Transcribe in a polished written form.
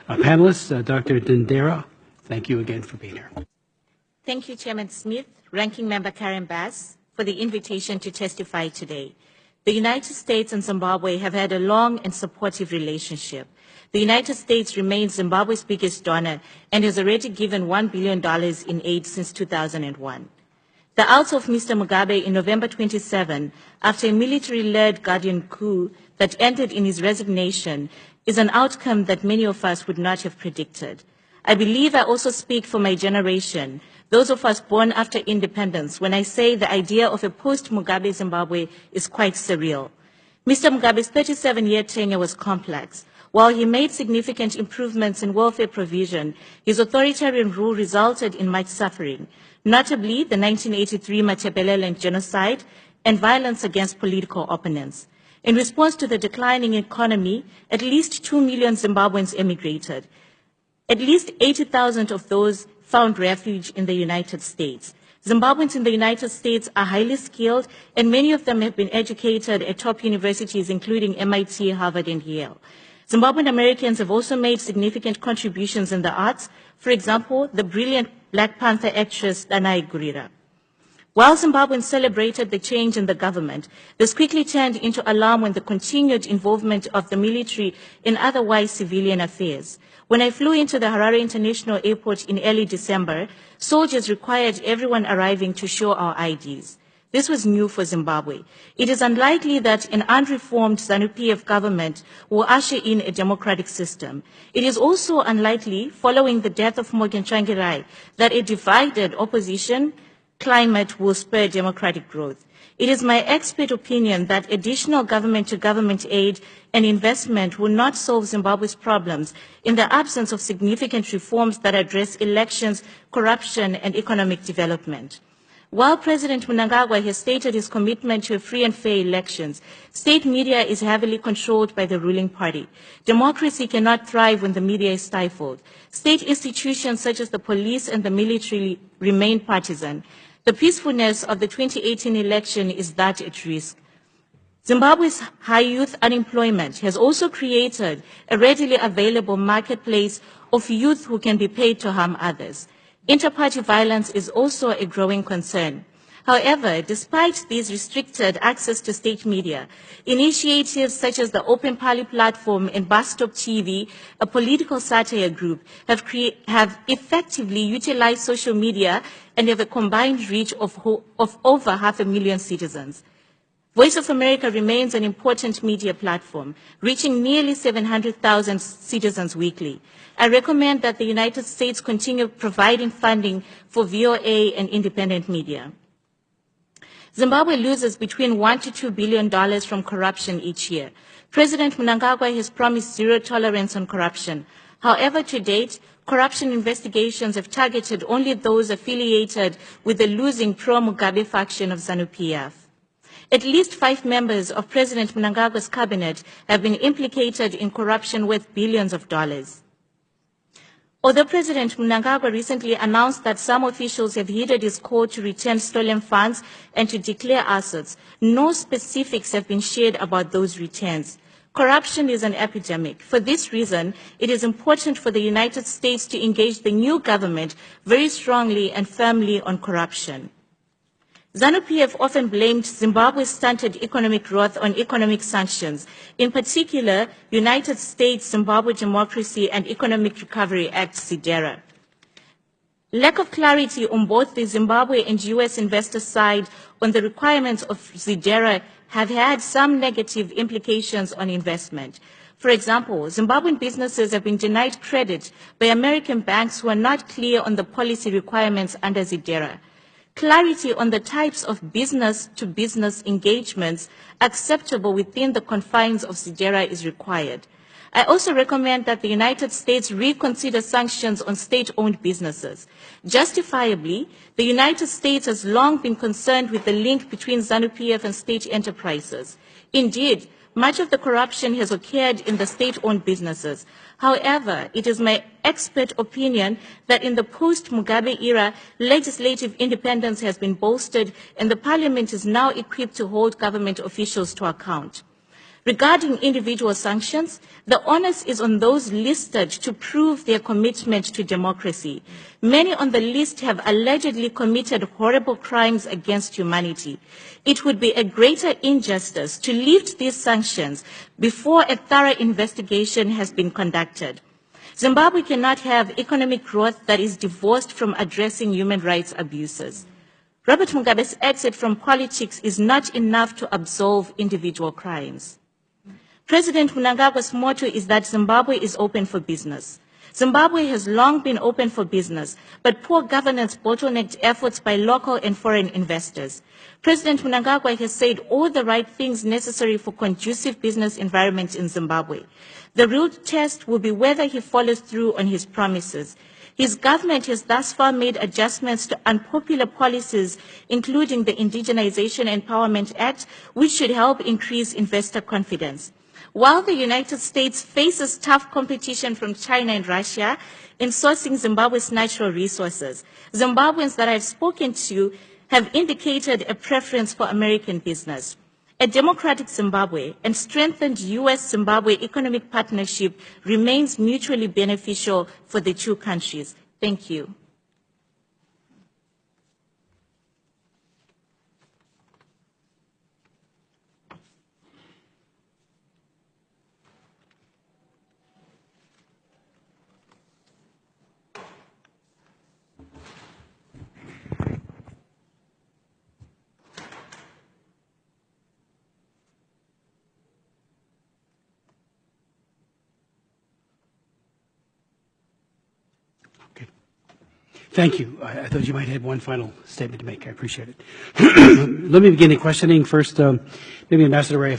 Our panelists, Dr. Dendera, thank you again for being here. Thank you, Chairman Smith, Ranking Member Karen Bass, for the invitation to testify today. The United States and Zimbabwe have had a long and supportive relationship. The United States remains Zimbabwe's biggest donor and has already given $1 billion in aid since 2001. The out of Mr. Mugabe in November 27, after a military-led guardian coup that ended in his resignation, is an outcome that many of us would not have predicted. I believe I also speak for my generation, those of us born after independence, when I say the idea of a post-Mugabe Zimbabwe is quite surreal. Mr. Mugabe's 37-year tenure was complex. While he made significant improvements in welfare provision, his authoritarian rule resulted in much suffering, notably the 1983 Matabeleland genocide and violence against political opponents. In response to the declining economy, at least 2 million Zimbabweans emigrated. At least 80,000 of those found refuge in the United States. Zimbabweans in the United States are highly skilled, and many of them have been educated at top universities, including MIT, Harvard, and Yale. Zimbabwean Americans have also made significant contributions in the arts. For example, the brilliant Black Panther actress Danai Gurira. While Zimbabweans celebrated the change in the government, this quickly turned into alarm when the continued involvement of the military in otherwise civilian affairs. When I flew into the Harare International Airport in early December, soldiers required everyone arriving to show our IDs. This was new for Zimbabwe. It is unlikely that an unreformed ZANU-PF government will usher in a democratic system. It is also unlikely, following the death of Morgan Tsvangirai, that a divided opposition climate will spur democratic growth. It is my expert opinion that additional government-to-government aid and investment will not solve Zimbabwe's problems in the absence of significant reforms that address elections, corruption, and economic development. While President Mnangagwa has stated his commitment to free and fair elections, state media is heavily controlled by the ruling party. Democracy cannot thrive when the media is stifled. State institutions such as the police and the military remain partisan. The peacefulness of the 2018 election is that at risk. Zimbabwe's high youth unemployment has also created a readily available marketplace of youth who can be paid to harm others. Inter-party violence is also a growing concern. However, despite these restricted access to state media, initiatives such as the Open Pali platform and Bus Stop TV, a political satire group, have effectively utilized social media and have a combined reach of over 500,000 citizens. Voice of America remains an important media platform, reaching nearly 700,000 citizens weekly. I recommend that the United States continue providing funding for VOA and independent media. Zimbabwe loses between $1 to $2 billion from corruption each year. President Mnangagwa has promised zero tolerance on corruption. However, to date, corruption investigations have targeted only those affiliated with the losing pro-Mugabe faction of ZANU-PF. At least 5 members of President Mnangagwa's cabinet have been implicated in corruption worth billions of dollars. Although President Mnangagwa recently announced that some officials have heeded his call to return stolen funds and to declare assets, no specifics have been shared about those returns. Corruption is an epidemic. For this reason, it is important for the United States to engage the new government very strongly and firmly on corruption. ZANU-PF often blamed Zimbabwe's stunted economic growth on economic sanctions, in particular, United States-Zimbabwe Democracy and Economic Recovery Act, Dendera. Lack of clarity on both the Zimbabwe and U.S. investor side on the requirements of Dendera have had some negative implications on investment. For example, Zimbabwean businesses have been denied credit by American banks who are not clear on the policy requirements under Dendera. Clarity on the types of business-to-business engagements acceptable within the confines of Dendera is required. I also recommend that the United States reconsider sanctions on state-owned businesses. Justifiably, the United States has long been concerned with the link between ZANU-PF and state enterprises. Indeed, much of the corruption has occurred in the state-owned businesses. However, it is my expert opinion that in the post-Mugabe era, legislative independence has been bolstered and the parliament is now equipped to hold government officials to account. Regarding individual sanctions, the onus is on those listed to prove their commitment to democracy. Many on the list have allegedly committed horrible crimes against humanity. It would be a greater injustice to lift these sanctions before a thorough investigation has been conducted. Zimbabwe cannot have economic growth that is divorced from addressing human rights abuses. Robert Mugabe's exit from politics is not enough to absolve individual crimes. President Mnangagwa's motto is that Zimbabwe is open for business. Zimbabwe has long been open for business, but poor governance bottlenecked efforts by local and foreign investors. President Mnangagwa has said all the right things necessary for conducive business environments in Zimbabwe. The real test will be whether he follows through on his promises. His government has thus far made adjustments to unpopular policies, including the Indigenization Empowerment Act, which should help increase investor confidence. While the United States faces tough competition from China and Russia in sourcing Zimbabwe's natural resources, Zimbabweans that I've spoken to have indicated a preference for American business. A democratic Zimbabwe and strengthened U.S.-Zimbabwe economic partnership remains mutually beneficial for the two countries. Thank you. Thank you. I thought you might have one final statement to make. I appreciate it. Let me begin the questioning first. Maybe Ambassador Ray,